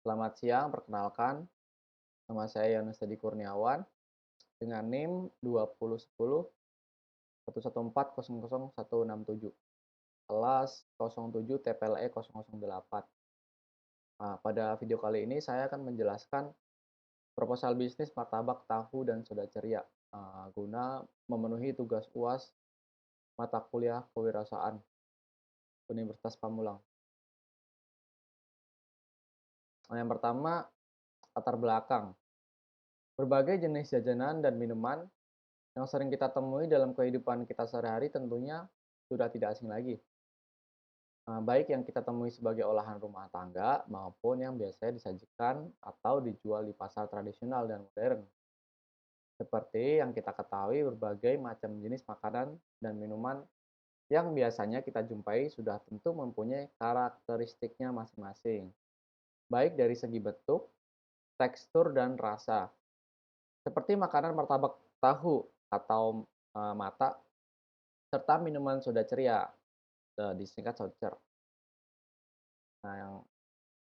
Selamat siang, perkenalkan, nama saya Yones Hadi Kurniawan dengan NIM 2010114000167, kelas 07 TPLE 008. Nah, pada video kali ini saya akan menjelaskan proposal bisnis martabak tahu dan soda ceria guna memenuhi tugas UAS mata kuliah kewirausahaan Universitas Pamulang. Nah, yang pertama, latar belakang. Berbagai jenis jajanan dan minuman yang sering kita temui dalam kehidupan kita sehari-hari tentunya sudah tidak asing lagi. Baik yang kita temui sebagai olahan rumah tangga maupun yang biasanya disajikan atau dijual di pasar tradisional dan modern. Seperti yang kita ketahui berbagai macam jenis makanan dan minuman yang biasanya kita jumpai sudah tentu mempunyai karakteristiknya masing-masing. Baik dari segi bentuk, tekstur, dan rasa. Seperti makanan martabak tahu atau mata, serta minuman soda ceria, disingkat socer. Nah,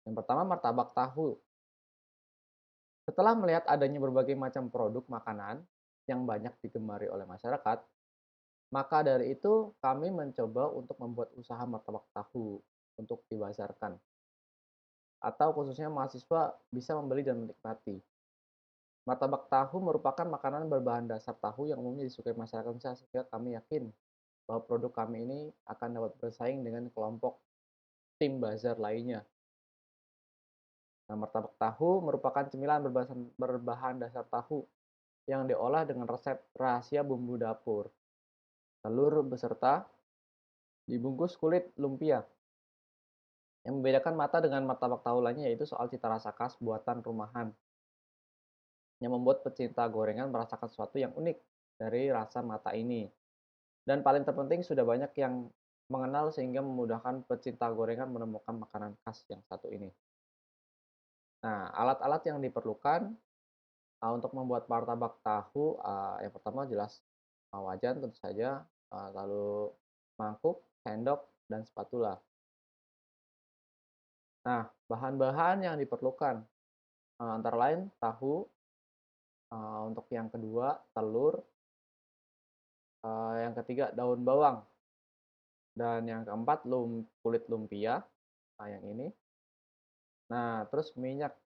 yang pertama martabak tahu. Setelah melihat adanya berbagai macam produk makanan yang banyak digemari oleh masyarakat, maka dari itu kami mencoba untuk membuat usaha martabak tahu untuk dibasarkan, atau khususnya mahasiswa bisa membeli dan menikmati. Martabak tahu merupakan makanan berbahan dasar tahu yang umumnya disukai masyarakat Indonesia, sehingga kami yakin bahwa produk kami ini akan dapat bersaing dengan kelompok tim bazar lainnya. Nah, martabak tahu merupakan cemilan berbahan dasar tahu yang diolah dengan resep rahasia bumbu dapur. Telur beserta dibungkus kulit lumpia. Yang membedakan mata dengan martabak tahu lainnya yaitu soal cita rasa khas buatan rumahan yang membuat pecinta gorengan merasakan sesuatu yang unik dari rasa mata ini. Dan paling terpenting sudah banyak yang mengenal sehingga memudahkan pecinta gorengan menemukan makanan khas yang satu ini. Nah, alat-alat yang diperlukan untuk membuat martabak tahu, yang pertama jelas wajan tentu saja, lalu mangkuk, sendok, dan spatula. Nah, bahan-bahan yang diperlukan, antara lain tahu, untuk yang kedua telur, yang ketiga daun bawang, dan yang keempat kulit lumpia, yang ini. Nah, terus minyak.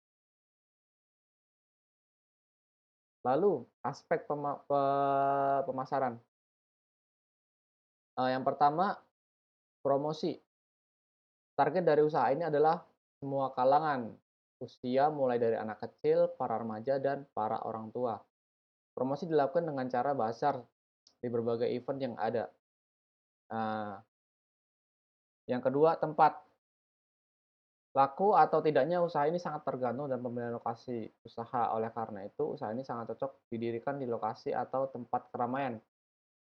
Lalu aspek pemasaran. Yang pertama promosi. Target dari usaha ini adalah semua kalangan, usia mulai dari anak kecil, para remaja, dan para orang tua. Promosi dilakukan dengan cara bazar di berbagai event yang ada. Nah, yang kedua tempat. Laku atau tidaknya usaha ini sangat tergantung dan pemilihan lokasi usaha. Oleh karena itu, usaha ini sangat cocok didirikan di lokasi atau tempat keramaian,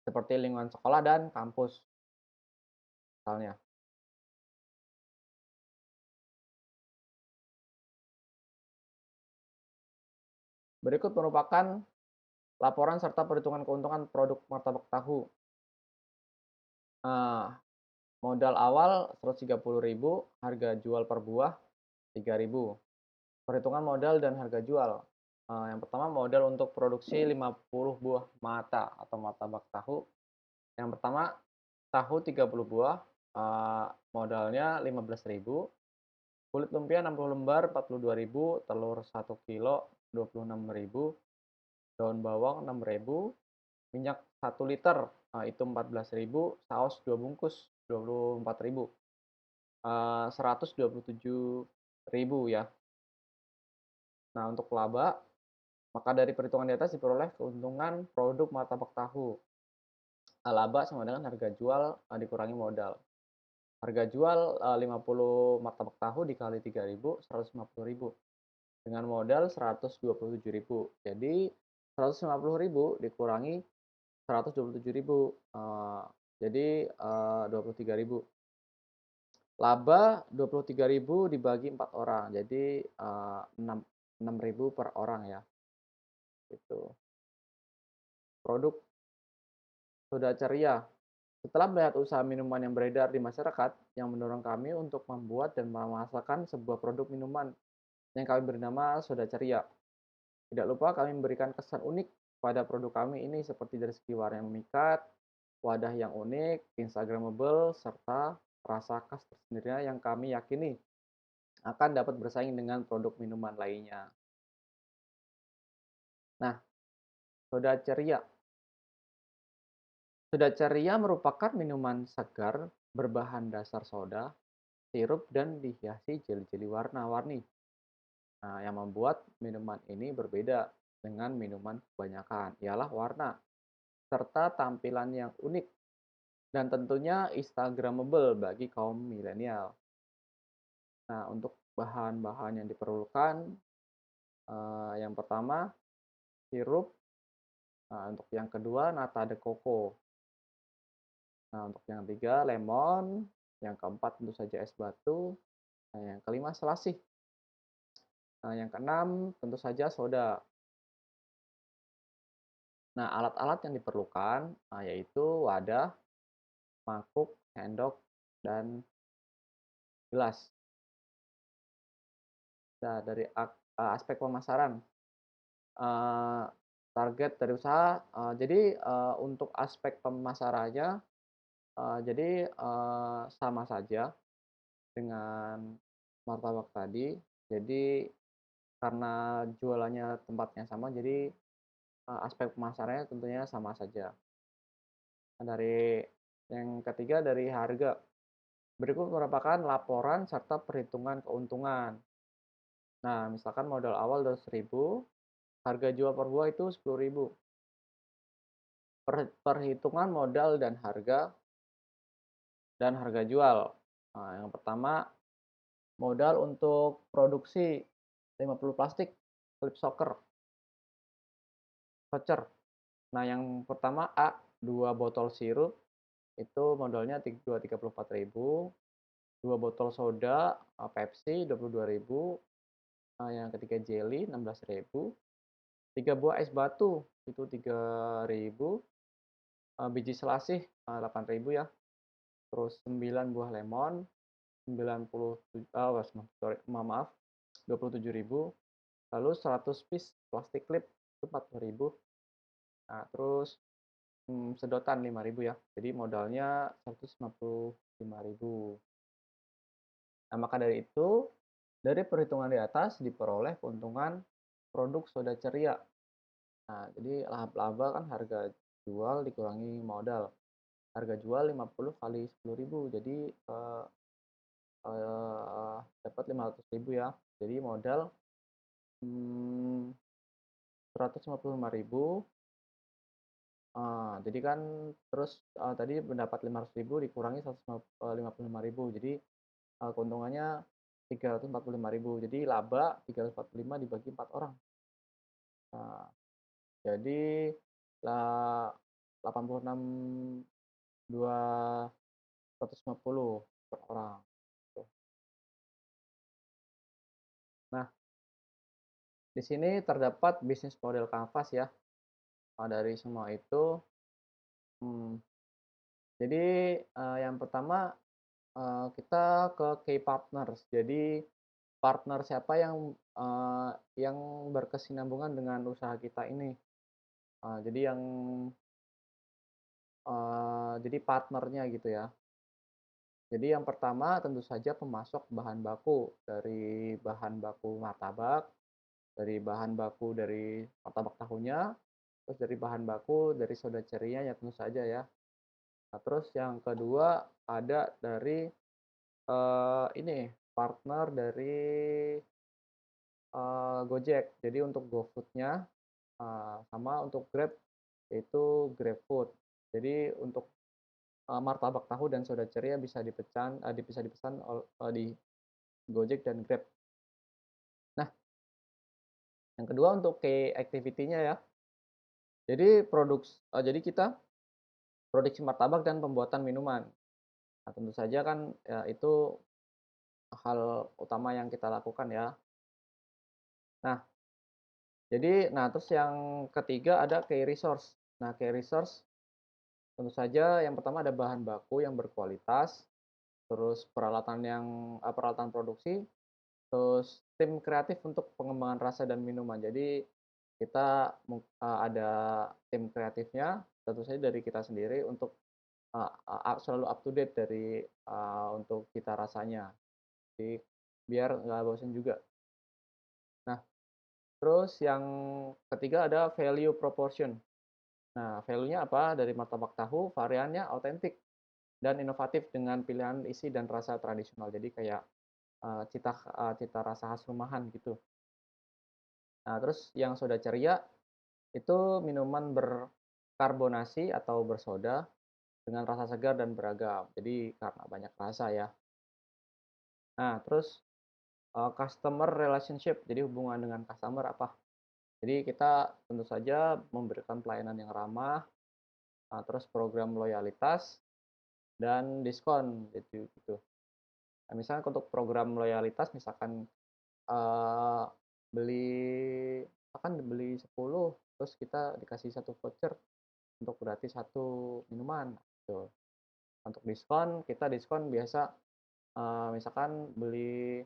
seperti lingkungan sekolah dan kampus, misalnya. Berikut merupakan laporan serta perhitungan keuntungan produk martabak tahu. Nah, modal awal 130.000, harga jual per buah 3.000. Perhitungan modal dan harga jual. Yang pertama modal untuk produksi 50 buah mata atau martabak tahu. Yang pertama tahu 30 buah, modalnya 15.000. Kulit lumpia 60 lembar 42.000, telur 1 kilo 26.000, daun bawang 6.000, minyak 1 liter, itu 14.000, saus 2 bungkus 24.000, 127.000 ya. Nah, untuk laba, maka dari perhitungan di atas diperoleh keuntungan produk martabak tahu. Laba sama dengan harga jual dikurangi modal. Harga jual 50 martabak tahu dikali 3.000, 150.000. Dengan modal 127.000. Jadi 150.000 dikurangi 127.000, jadi 23.000. Laba 23.000 dibagi 4 orang, jadi 6.000 per orang ya. Itu. Produk soda ceria. Setelah melihat usaha minuman yang beredar di masyarakat yang mendorong kami untuk membuat dan memasarkan sebuah produk minuman yang kami beri nama Soda Ceria. Tidak lupa kami memberikan kesan unik pada produk kami ini seperti dari segi warna yang memikat, wadah yang unik, instagramable, serta rasa khas tersendirinya yang kami yakini akan dapat bersaing dengan produk minuman lainnya. Nah, Soda Ceria. Soda Ceria merupakan minuman segar berbahan dasar soda, sirup, dan dihiasi jeli-jeli warna-warni. Nah, yang membuat minuman ini berbeda dengan minuman kebanyakan ialah warna serta tampilan yang unik dan tentunya instagramable bagi kaum milenial. Nah, untuk bahan-bahan yang diperlukan, yang pertama sirup, untuk yang kedua nata de coco, nah untuk yang ketiga lemon, yang keempat tentu saja es batu, nah yang kelima selasih, nah yang keenam tentu saja soda. Nah, alat-alat yang diperlukan, yaitu wadah, mangkuk, sendok, dan gelas. Nah, dari aspek pemasaran, eee, target dari usaha, jadi, untuk aspek pemasarannya, jadi, sama saja dengan martabak tadi. Jadi karena jualannya tempatnya sama, jadi, aspek pemasarannya tentunya sama saja. Nah, dari yang ketiga dari harga. Berikut merupakan laporan serta perhitungan keuntungan. Nah, misalkan modal awal 200.000, harga jual per buah itu 10.000. Perhitungan modal dan harga jual. Nah, yang pertama, modal untuk produksi 50 plastik klip voucher. Nah, yang pertama A, 2 botol sirup itu modalnya 34.000, 2 botol soda, Pepsi 22.000, yang ketiga jelly 16.000, 3 buah es batu itu 3.000, biji selasih, 8.000 ya, terus 9 buah lemon 97 maaf, 27.000, lalu 100 piece plastik klip itu 40.000. Nah, terus, sedotan 5.000 ya, jadi modalnya 155.000. Nah, maka dari itu, dari perhitungan di atas diperoleh keuntungan produk Soda Ceria. Nah, jadi laba kan harga jual dikurangi modal. Harga jual 50 kali 10.000, jadi, dapat 500.000 ya. Jadi modal, 155.000, jadi kan terus, tadi mendapat 500.000 dikurangi 155.000, jadi, keuntungannya 345.000, jadi laba 345 dibagi 4 orang. Nah, jadi la 86, 250 per orang, gitu. Nah, di sini terdapat bisnis model kanvas ya, dari semua itu, mmm, jadi, yang pertama, kita ke key partners. Jadi partner siapa yang berkesinambungan dengan usaha kita ini. Jadi jadi partnernya gitu ya. Jadi yang pertama tentu saja pemasok bahan baku, dari bahan baku martabak, dari bahan baku dari martabak tahunya, terus dari bahan baku dari soda cerinya ya tentu saja ya. Nah, terus yang kedua ada dari, ini partner dari, Gojek. Jadi untuk GoFood-nya, sama untuk Grab yaitu GrabFood. Jadi untuk, martabak tahu dan soda ceria bisa dipesan di Gojek dan Grab. Nah, yang kedua untuk key activity-nya ya. Jadi kita produksi martabak dan pembuatan minuman. Nah, tentu saja kan, ya itu hal utama yang kita lakukan ya. Nah, terus yang ketiga ada key resource. Nah, key resource tentu saja yang pertama ada bahan baku yang berkualitas, terus peralatan produksi, Terus tim kreatif untuk pengembangan rasa dan minuman. Jadi kita ada tim kreatifnya, tentu saja dari kita sendiri untuk, selalu up to date dari, untuk cita rasanya. Jadi biar nggak bosen juga. Nah, terus yang ketiga ada value proportion. Nah, value-nya apa? Dari martabak tahu variannya autentik dan inovatif dengan pilihan isi dan rasa tradisional. Jadi kayak, cita rasa khas rumahan gitu. Nah, terus yang soda ceria itu minuman berkarbonasi atau bersoda dengan rasa segar dan beragam. Jadi karena banyak rasa ya. Nah, terus, customer relationship, jadi hubungan dengan customer apa? Jadi kita tentu saja memberikan pelayanan yang ramah, terus program loyalitas dan diskon gitu gitu. Nah, misalnya untuk program loyalitas misalkan, eee, beli misalkan beli 10 terus kita dikasih satu voucher untuk gratis satu minuman, gitu. Untuk diskon, kita diskon biasa, misalkan beli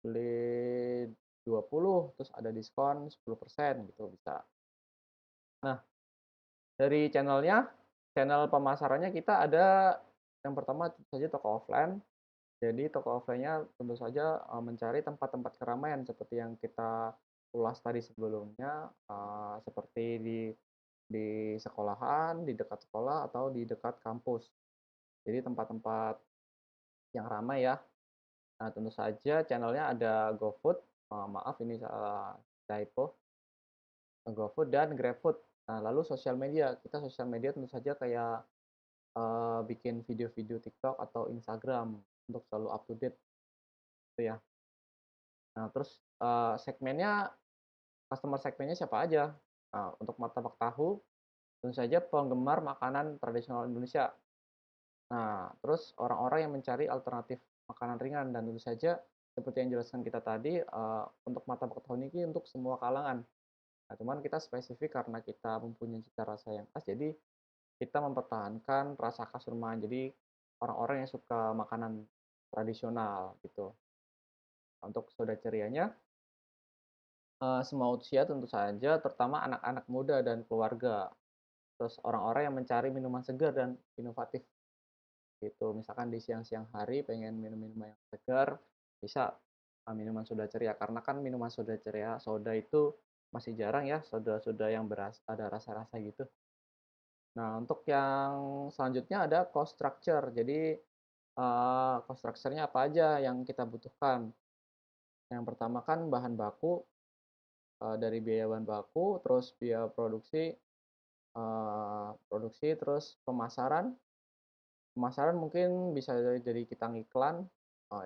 beli 20 terus ada diskon 10% gitu bisa. Nah, dari channel pemasarannya kita ada yang pertama tentu saja toko offline. Jadi toko offline-nya tentu saja, mencari tempat-tempat keramaian seperti yang kita ulas tadi sebelumnya, seperti di sekolahan, di dekat sekolah, atau di dekat kampus. Jadi tempat-tempat yang ramai ya. Nah, tentu saja channel-nya ada GoFood, maaf ini salah typo, GoFood dan GrabFood. Nah, lalu sosial media, kita sosial media tentu saja kayak, bikin video-video TikTok atau Instagram untuk selalu up to date gitu ya. Nah, terus, customer segmennya siapa aja? Nah, untuk martabak tahu tentu saja penggemar makanan tradisional Indonesia. Nah, terus orang-orang yang mencari alternatif makanan ringan dan tentu saja seperti yang jelaskan kita tadi, untuk martabak tahu ini untuk semua kalangan. Nah, cuman kita spesifik karena kita mempunyai cita rasa yang khas, jadi kita mempertahankan rasa khas rumahan. Jadi orang-orang yang suka makanan tradisional gitu. Untuk soda cerianya, semua usia tentu saja, terutama anak-anak muda dan keluarga. Terus orang-orang yang mencari minuman segar dan inovatif gitu. Misalkan di siang-siang hari pengen minum minuman yang segar, bisa, minuman soda ceria. Karena kan minuman soda ceria, soda itu masih jarang ya soda-soda yang ada rasa-rasa gitu. Nah, untuk yang selanjutnya ada cost structure. Jadi, cost structure-nya apa aja yang kita butuhkan. Yang pertama kan bahan baku, dari biaya bahan baku, terus biaya produksi, terus pemasaran. Pemasaran mungkin bisa dari kita ngiklan,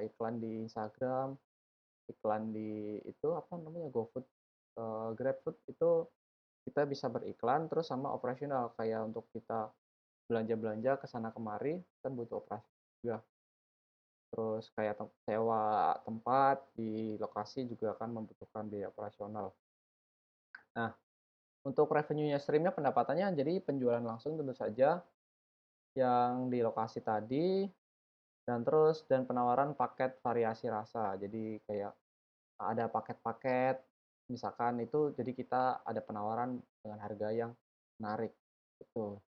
iklan di Instagram, iklan di itu apa namanya, GoFood, GrabFood itu kita bisa beriklan, terus sama operasional kayak untuk kita belanja-belanja ke sana kemari kan butuh operasi juga. Terus kayak sewa tempat di lokasi juga kan membutuhkan biaya operasional. Nah, untuk revenue-nya stream-nya pendapatannya jadi penjualan langsung tentu saja yang di lokasi tadi dan penawaran paket variasi rasa. Jadi kayak ada paket-paket misalkan itu jadi kita ada penawaran dengan harga yang menarik, gitu.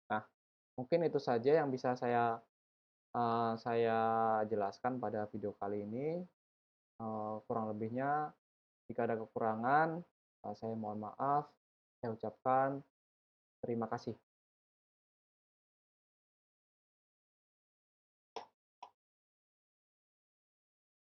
Nah, mungkin itu saja yang bisa saya jelaskan pada video kali ini, kurang lebihnya jika ada kekurangan, saya mohon maaf. Saya ucapkan terima kasih.